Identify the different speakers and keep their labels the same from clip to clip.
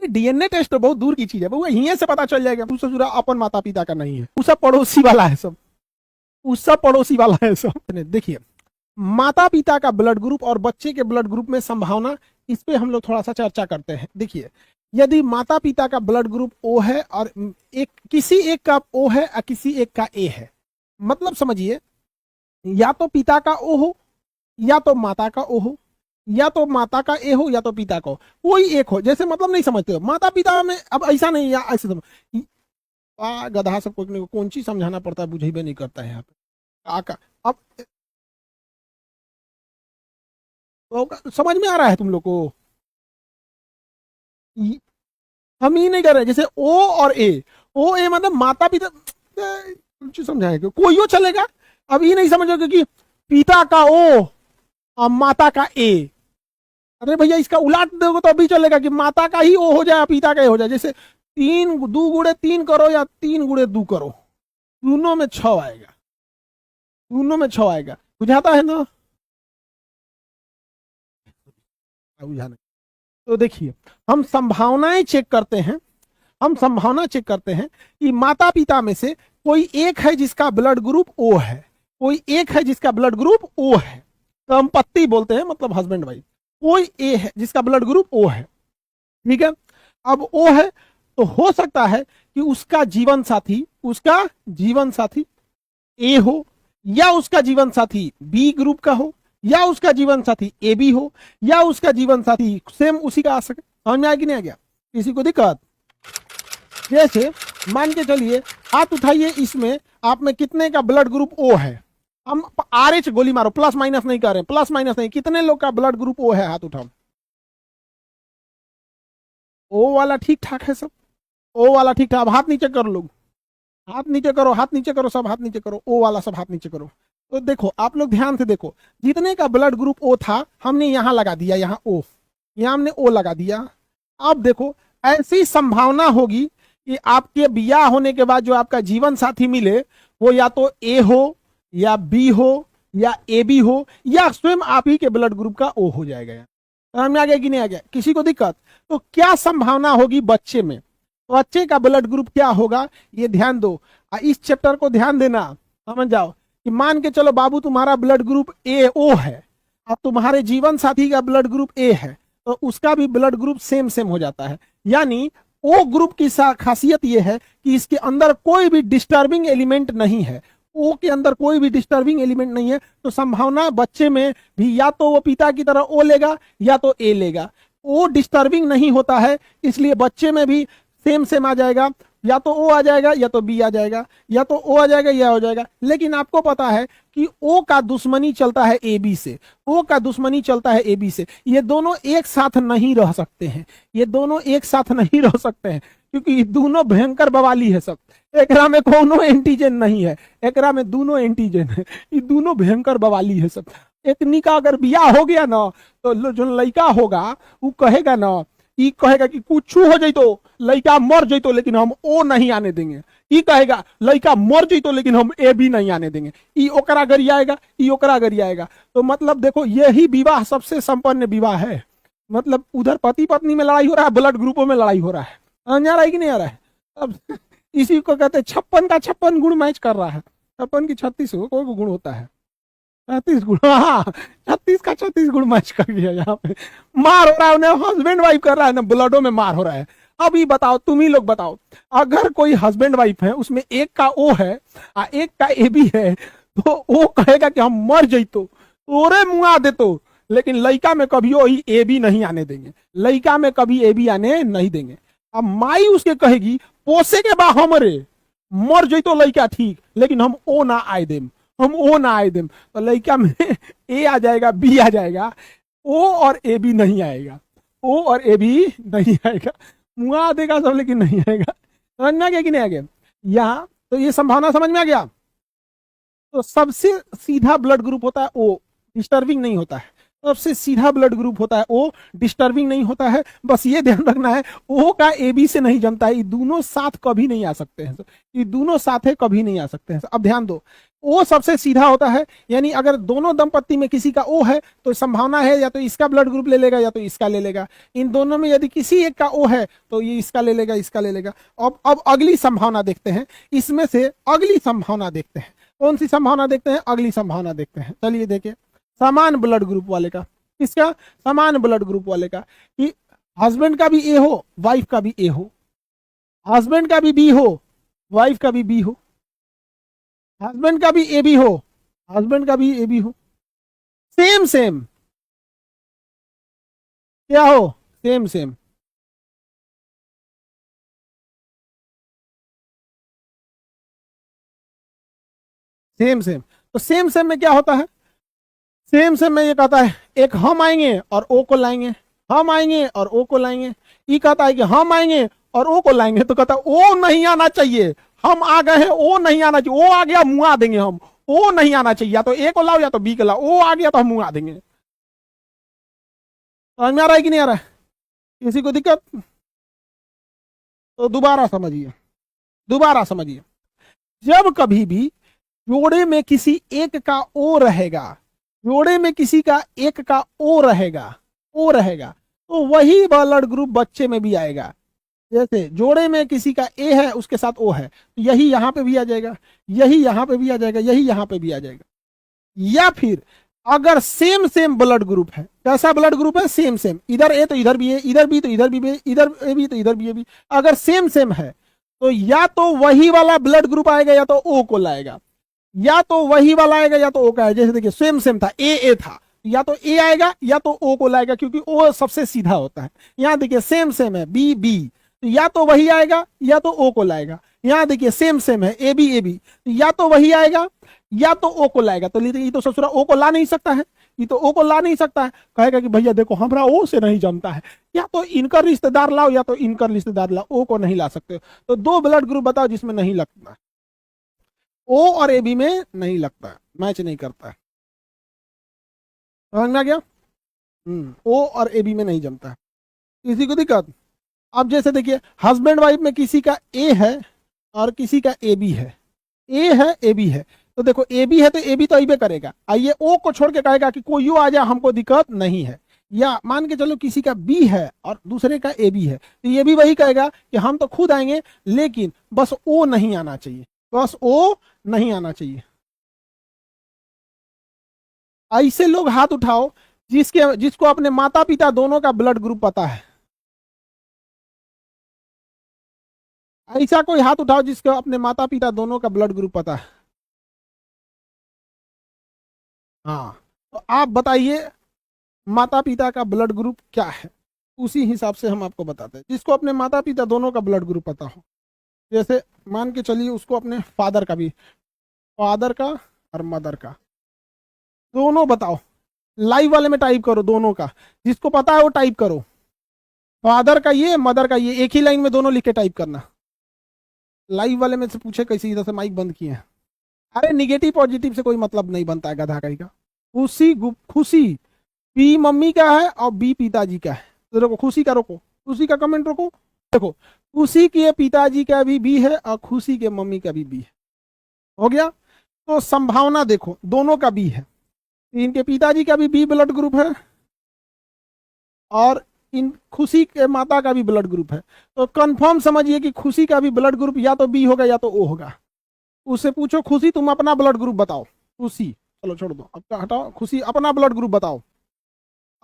Speaker 1: DNA test तो बहुत दूर की चीज है, वो यहीं से पता चल जाएगा। वो ससुरा अपन माता पिता का नहीं है, वो सब पड़ोसी वाला है, सब उस सब पड़ोसी वाला है सब। देखिए, माता पिता का ब्लड ग्रुप और बच्चे के ब्लड ग्रुप में संभावना, इस पे हम लोग थोड़ा सा चर्चा करते हैं। देखिए, यदि माता पिता का ब्लड ग्रुप ओ है और एक किसी एक का ओ है और किसी एक का ए है, मतलब समझिए, या तो पिता का ओ हो या तो माता का ओ हो, या तो माता का ए हो या तो पिता का हो, कोई एक हो। जैसे मतलब नहीं समझते हो माता पिता में, अब ऐसा नहीं, या ऐसे गधा सब कोई कौन चीज समझाना पड़ता है, बुझे भी नहीं करता है यहाँ पे आका। अब तो समझ में आ रहा है तुम लोग को? हम ही नहीं कर रहे। जैसे ओ और ए, ओ ए मतलब माता पिता, समझाएंगे कोई हो चलेगा। अब ये नहीं समझोगे कि पिता का ओ और माता का ए। अरे भैया इसका उलाट दोगे तो अभी चलेगा कि माता का ही ओ हो जाए पिता का ए हो जाए। जैसे 3 करो या 3 × 2 करो, दोनों में 6 आएगा, दोनों में 6 आएगा। बुझाता है ना? बुझाना। तो देखिए, हम संभावनाएं चेक करते हैं, हम संभावना चेक करते हैं कि माता पिता में से कोई एक है जिसका ब्लड ग्रुप ओ है, कोई एक है जिसका ब्लद ग्रुप ओ है, दंपत्ति बोलते हैं, मतलब हस्बैंड वाइफ। कोई ए है जिसका ब्लड ग्रुप ओ है, ठीक है। अब ओ है तो हो सकता है कि उसका जीवन साथी ए हो, या उसका जीवन साथी बी ग्रुप का हो, या उसका जीवन साथी ए बी हो, या उसका जीवन साथी सेम उसी का आ सके। समझ में आया कि नहीं आ गया? किसी को दिक्कत? जैसे मान के चलिए, हाथ उठाइए, इसमें आप में कितने का ब्लड ग्रुप ओ है? हम RH गोली मारो, प्लस माइनस नहीं कर रहे हैं, प्लस माइनस नहीं, कितने लोग का ब्लड ग्रुप ओ है? हाथ उठाओ। ओ वाला ठीक ठाक है सब, ओ वाला ठीक ठाक। हाथ नीचे करो लोग, हाथ नीचे करो, हाथ नीचे करो, सब हाथ नीचे करो, ओ वाला सब हाथ नीचे करो। तो देखो आप लोग ध्यान से देखो, जितने का ब्लड ग्रुप ओ था हमने यहां लगा दिया, यहां ओ, यहां हमने ओ लगा दिया। अब देखो, ऐसी संभावना होगी कि आपके ब्याह होने के बाद जो आपका जीवन साथी मिले वो या तो ए हो या बी हो या ए बी हो, या स्वयं आप ही के ब्लड ग्रुप का ओ हो जाएगा। समझ में आ गया कि नहीं आ गया? किसी को दिक्कत? तो क्या संभावना होगी बच्चे में? बच्चे का ब्लड ग्रुप क्या होगा, ये ध्यान दो, इस चैप्टर को ध्यान देना, समझ जाओ। कि मान के चलो बाबू तुम्हारा ब्लड ग्रुप ए ओ है, अब तुम्हारे जीवन साथी का ब्लड ग्रुप ए है, तो उसका भी ब्लड ग्रुप सेम सेम हो जाता है। यानी ओ ग्रुप की खासियत यह है कि इसके अंदर कोई भी डिस्टर्बिंग एलिमेंट नहीं है, ओ के अंदर कोई भी डिस्टर्बिंग एलिमेंट नहीं है। तो संभावना बच्चे में भी या तो वो पिता की तरह ओ लेगा या तो ए लेगा। ओ डिस्टर्बिंग नहीं होता है, इसलिए बच्चे में भी सेम सेम आ जाएगा, या तो ओ आ जाएगा या तो बी आ जाएगा, या तो ओ आ जाएगा या हो जाएगा। लेकिन आपको पता है कि ओ का दुश्मनी चलता है ए बी से, ओ का दुश्मनी चलता है ए बी से। ये दोनों एक साथ नहीं रह सकते हैं, ये दोनों एक साथ नहीं रह सकते हैं, क्योंकि दोनों भयंकर बवाली है सब। एकरा में कोनो एंटीजन नहीं है, एकरा में दोनों एंटीजन है, ये दोनों भयंकर बवाली है सब। इतनी का अगर बियाह हो गया ना, तो जो लड़का होगा वो कहेगा ना, ई कहेगा कि कुछ हो जाइतो, लड़का मर जाइतो, लेकिन हम ओ नहीं आने देंगे। ई कहेगा लड़का मर जाइतो लेकिन हम ए भी नहीं आने देंगे। ई ओकरा गरियाएगा, ई ओकरा गरियाएगा। तो मतलब देखो, यही विवाह सबसे संपन्न विवाह है। मतलब उधर पति पत्नी में लड़ाई हो रहा है, ब्लड ग्रुपों में लड़ाई हो रहा है। आ रहा है कि नहीं आ रहा है? अब इसी को कहते हैं 56 का 56 गुण मैच कर रहा है। 56 की 36 कोई भी गुण होता है, 36 गुण, हाँ 36 का 36 गुण मैच कर गया। यहाँ पे मार हो रहा है, उन्हें हस्बैंड वाइफ कर रहा है ना, ब्लडों में मार हो रहा है। अब ये बताओ, तुम ही लोग बताओ, अगर कोई हस्बैंड वाइफ है, उसमें एक का ओ है और एक का ए बी है, तो ओ कहेगा कि हम मर जइतो, तोरे मुआ देतो, लेकिन लड़का में कभी ही ए बी नहीं आने देंगे, लड़का में कभी ए बी आने नहीं देंगे। अब माई उसके कहेगी पोसे के बा हमरे, मर जइतो लड़का ठीक, लेकिन हम ओ ना आए देम, हम ओ ना आए देम। तो लड़का में ए आ जाएगा, बी आ जाएगा, ओ और ए बी नहीं आएगा, ओ और ए बी नहीं आएगा, मुआ देगा सब लेकिन नहीं आएगा। समझ में आ गया कि नहीं आ गया? यहाँ तो ये संभावना समझ में आ गया। तो सबसे सीधा ब्लड ग्रुप होता है ओ, डिस्टर्बिंग नहीं होता है। सबसे सीधा ब्लड ग्रुप होता है ओ, डिस्टर्बिंग नहीं होता है। बस ये ध्यान रखना है ओ का ए बी से नहीं जमता है, ये दोनों साथ कभी नहीं आ सकते हैं, ये दोनों साथ है कभी नहीं आ सकते हैं। अब ध्यान दो, ओ सबसे सीधा होता है, यानी अगर दोनों दंपत्ति में किसी का ओ है तो संभावना है या तो इसका ब्लड ग्रुप ले लेगा या तो इसका ले लेगा। इन दोनों में यदि किसी एक का ओ है तो ये इसका ले लेगा, इसका ले लेगा। अब अगली संभावना देखते हैं, इसमें से अगली संभावना देखते हैं। कौन सी संभावना देखते हैं? अगली संभावना देखते हैं। चलिए देखिए, समान ब्लड ग्रुप वाले का, किसका? समान ब्लड ग्रुप वाले का, कि हस्बैंड का भी ए हो, वाइफ का भी ए हो, हस्बैंड का भी बी हो, वाइफ का भी बी हो, हस्बैंड का भी ए बी हो, हस्बैंड का भी ए बी हो, सेम सेम, क्या हो? Same same. सेम सेम, तो सेम सेम में क्या होता है? सेम सेम में ये कहता है एक हम आएंगे और ओ को लाएंगे, हम आएंगे और ओ को लाएंगे। ये कहता है कि हम आएंगे और ओ को लाएंगे, तो कहता है ओ नहीं आना चाहिए, हम आ गए हैं, ओ नहीं आना चाहिए, ओ आ गया मुआ देंगे हम, ओ नहीं आना चाहिए, या तो ए को लाओ या तो बी को लाओ, ओ आ गया तो हम मुआ देंगे। समझ में आ रहा है कि नहीं आ रहा है? किसी को दिक्कत? तो दोबारा समझिए, दोबारा समझिए। जब कभी भी जोड़े में किसी एक का ओ रहेगा, जोड़े में किसी का एक का ओ रहेगा, ओ रहेगा, तो वही ब्लड ग्रुप बच्चे में भी आएगा। जैसे जोड़े में किसी का ए है उसके साथ ओ है, तो यही यहां पे भी आ जाएगा, यही यहां पे भी आ जाएगा, यही यहां पे भी आ जाएगा। या फिर अगर सेम सेम ब्लड ग्रुप है, कैसा ब्लड ग्रुप है? सेम सेम, इधर ए तो इधर भी है, इधर बी तो इधर भी है, इधर ए भी तो इधर भी है भी। अगर सेम सेम है तो या तो वही वाला ब्लड ग्रुप आएगा या तो ओ को लाएगा, या तो वही वाला आएगा या तो ओ का आएगा। जैसे देखिए सेम सेम था, ए था, या तो ए आएगा या तो ओ को लाएगा, क्योंकि ओ सबसे सीधा होता है। यहां देखिए सेम सेम है, बी बी, तो या तो वही आएगा या तो ओ को लाएगा। यहां देखिए सेम सेम है, ए बी, तो या तो वही आएगा या तो ओ को लाएगा। तो ये तो ससुरा ओ को ला नहीं सकता है, ये तो ओ को ला नहीं सकता है। कहेगा कि भैया देखो हमारा ओ से नहीं जमता है, या तो इनका रिश्तेदार लाओ या तो इनका रिश्तेदार लाओ, ओ को नहीं ला सकते। तो दो ब्लड ग्रुप बताओ जिसमें नहीं लगता, ओ और ए बी में नहीं लगता है, मैच नहीं करता है। समझ में आ गया? ओ और ए बी में नहीं जमता है। किसी को दिक्कत? अब जैसे देखिए हस्बैंड वाइफ में किसी का ए है और किसी का ए बी है, ए है ए बी है, तो देखो ए बी है तो ए बी तो अबे करेगा, आइए ओ को छोड़ के कहेगा कि कोई आ जाए हमको दिक्कत नहीं है। या मान के चलो किसी का बी है और दूसरे का ए बी है, तो ये भी वही कहेगा कि हम तो खुद आएंगे लेकिन बस ओ नहीं आना चाहिए, बस ओ नहीं आना चाहिए। ऐसे लोग हाथ उठाओ जिसको अपने माता पिता दोनों का ब्लड ग्रुप पता है। ऐसा कोई हाथ उठाओ जिसको अपने माता पिता दोनों का ब्लड ग्रुप पता है। हाँ, तो आप बताइए माता पिता का ब्लड ग्रुप क्या है, उसी हिसाब से हम आपको बताते हैं। जिसको अपने माता पिता दोनों का ब्लड ग्रुप पता हो, जैसे मान के चलिए उसको अपने फादर का भी, फादर का और मदर का दोनों बताओ। लाइव वाले में टाइप करो दोनों का, जिसको पता है वो टाइप करो। फादर का ये, मदर का ये, एक ही लाइन में दोनों लिख के टाइप करना। लाइव वाले में से पूछे कैसे, इधर से माइक बंद किए हैं। अरे निगेटिव पॉजिटिव से कोई मतलब नहीं बनता है गधा कहीं का। खुशी खुशी पी मम्मी का है और बी पिताजी का है, तो देखो खुशी का रोको, खुशी का कमेंट रोको। देखो खुशी के पिताजी का भी बी है और खुशी के मम्मी का भी बी है, हो गया। तो संभावना देखो दोनों का बी है, इनके पिताजी का भी बी ब्लड ग्रुप है और इन खुशी के माता का भी ब्लड ग्रुप है। तो कंफर्म समझिए कि खुशी का भी ब्लड ग्रुप या तो बी होगा या तो ओ होगा। उससे पूछो खुशी तुम अपना ब्लड ग्रुप बताओ, खुशी चलो छोड़ दो अब हटाओ, खुशी अपना ब्लड ग्रुप बताओ।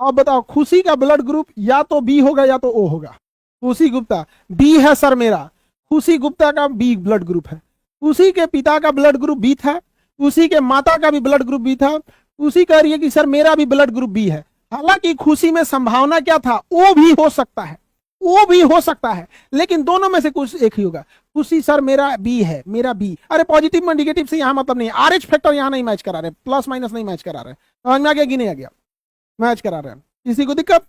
Speaker 1: अब बताओ खुशी का ब्लड ग्रुप या तो बी होगा या तो ओ होगा। खुशी गुप्ता बी है सर मेरा, खुशी गुप्ता का बी ब्लड ग्रुप है। खुशी के पिता का ब्लड ग्रुप बी था, खुशी के माता का भी ब्लड ग्रुप बी था। खुशी कह रही है कि सर मेरा भी ब्लड ग्रुप बी है। हालांकि खुशी में संभावना क्या था, ओ भी हो सकता है, ओ भी हो सकता है, लेकिन दोनों में से कुछ एक ही होगा। खुशी सर मेरा बी है, मेरा बी। अरे पॉजिटिव में निगेटिव से यहां मतलब नहीं है, आरएच फैक्टर यहां नहीं मैच करा रहे, प्लस माइनस नहीं मैच करा रहे। समझ में आ गया कि नहीं आ गया? मैच करा रहे हैं, किसी को दिक्कत?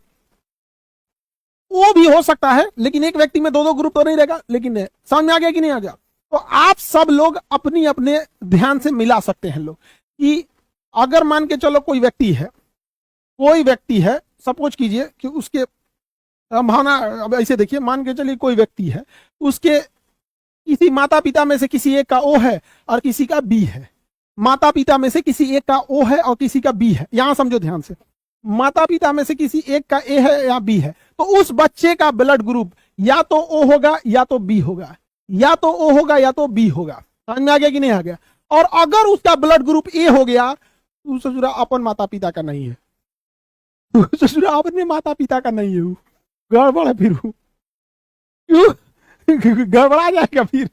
Speaker 1: वो भी हो सकता है लेकिन एक व्यक्ति में दो दो ग्रुप तो नहीं रहेगा। लेकिन समझ में आ गया कि नहीं आ गया? तो आप सब लोग अपनी अपने ध्यान से मिला सकते हैं लोग कि अगर मान के चलो कोई व्यक्ति है कोई व्यक्ति है, सपोज कीजिए कि उसके भावना, अब ऐसे देखिए, मान के चलिए कोई व्यक्ति है, उसके किसी माता पिता में से किसी एक का ओ है और किसी का बी है। माता पिता में से किसी एक का ओ है और किसी का बी है। यहां समझो ध्यान से, माता पिता में से किसी एक का ए है या बी है, तो उस बच्चे का ब्लड ग्रुप या तो ओ होगा या तो बी होगा, या तो ओ होगा या तो बी होगा। समझ में आ गया कि नहीं आ गया? और अगर उसका ब्लड ग्रुप ए हो गया तो ससुरा अपन माता पिता का नहीं है, ससुरा अपने माता पिता का नहीं है, गड़बड़ है फिर। क्यों? गड़बड़ा जाएगा फिर,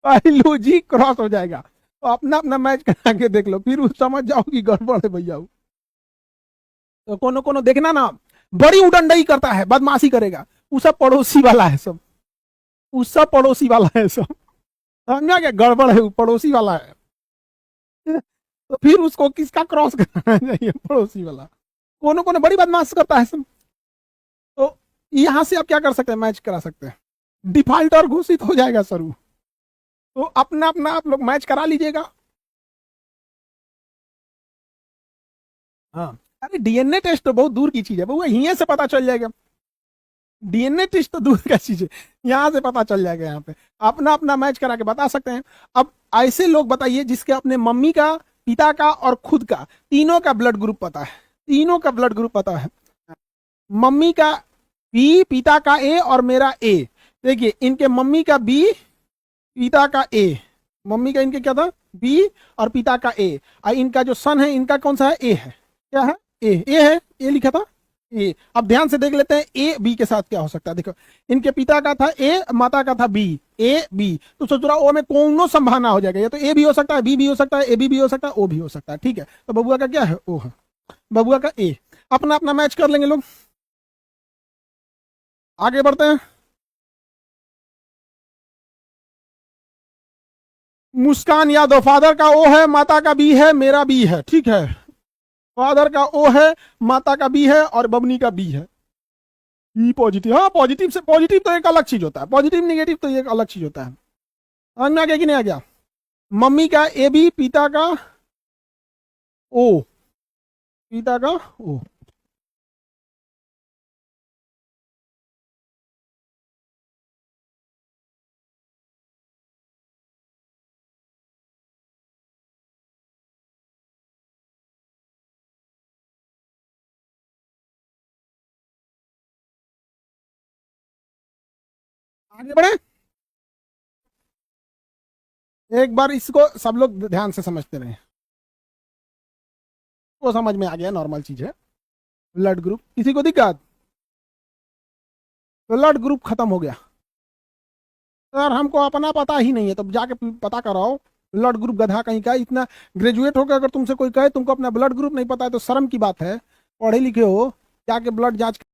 Speaker 1: बायोलॉजी क्रॉस हो जाएगा। तो अपना अपना मैच करा के देख लो, फिर समझ जाओ कि गड़बड़ है भैया। तो कोनो कोनो देखना ना, बड़ी उडंडई करता है, बदमाशी करेगा, वो सब पड़ोसी वाला है, सब वो सब पड़ोसी वाला है सब। समझा क्या? गड़बड़ है, वो पड़ोसी वाला है। तो फिर उसको किसका क्रॉस कराना चाहिए? पड़ोसी वाला। कोनो कोनो बड़ी बदमाश करता है सब। तो यहां से आप क्या कर सकते हैं? मैच करा सकते हैं, डिफॉल्टर घोषित हो जाएगा सरू। तो अपना अपना आप लोग मैच करा लीजिएगा। हाँ, अरे डीएनए टेस्ट तो बहुत दूर की चीज है, वो यहीं से पता चल जाएगा। डीएनए टेस्ट तो दूर का चीज है, यहां से पता चल जाएगा। यहाँ पे अपना अपना मैच करा के बता सकते हैं। अब ऐसे लोग बताइए जिसके अपने मम्मी का, पिता का और खुद का, तीनों का ब्लड ग्रुप पता है। तीनों का ब्लड ग्रुप पता है। मम्मी का बी, पिता का ए और मेरा ए। देखिए, इनके मम्मी का बी, पिता का ए, मम्मी का इनके क्या था? बी और पिता का ए। और इनका जो सन है, इनका कौन सा है? ए है। क्या है? ए है, ए लिखा था ए। अब ध्यान से देख लेते हैं ए बी के साथ क्या हो सकता है। देखो, इनके पिता का था ए, माता का था बी, ए बी। तो सोच रहा ओ में कोनो संभावना हो जाएगा, या तो ए भी हो सकता है, बी भी हो सकता है, ए बी भी हो सकता है, ओ भी हो सकता है। ठीक है, तो बबुआ का क्या है? ओ है। बबुआ का ए। अपना अपना मैच कर लेंगे लोग। आगे बढ़ते हैं। मुस्कान यादव, फादर का ओ है, माता का बी है, मेरा बी है। ठीक है, फादर का ओ है, माता का बी है और बबनी का बी है। ई पॉजिटिव। हाँ, पॉजिटिव से, पॉजिटिव तो एक अलग चीज होता है, पॉजिटिव निगेटिव तो एक अलग चीज होता है। समझ में आ गया कि नहीं आ गया? मम्मी का ए बी, पिता का ओ, पिता का ओ। आगे बढ़े। एक बार इसको सब लोग ध्यान से समझते रहे। वो समझ में आ गया, नॉर्मल चीज है। ब्लड ग्रुप, किसी को दिक्कत? ब्लड ग्रुप खत्म हो गया। सर हमको अपना पता ही नहीं है, तो जाके पता कराओ। ब्लड ग्रुप गधा कहीं का, इतना ग्रेजुएट होकर अगर तुमसे कोई कहे तुमको अपना ब्लड ग्रुप नहीं पता है तो शर्म की बात है। पढ़े लिखे हो, जाके ब्लड जांच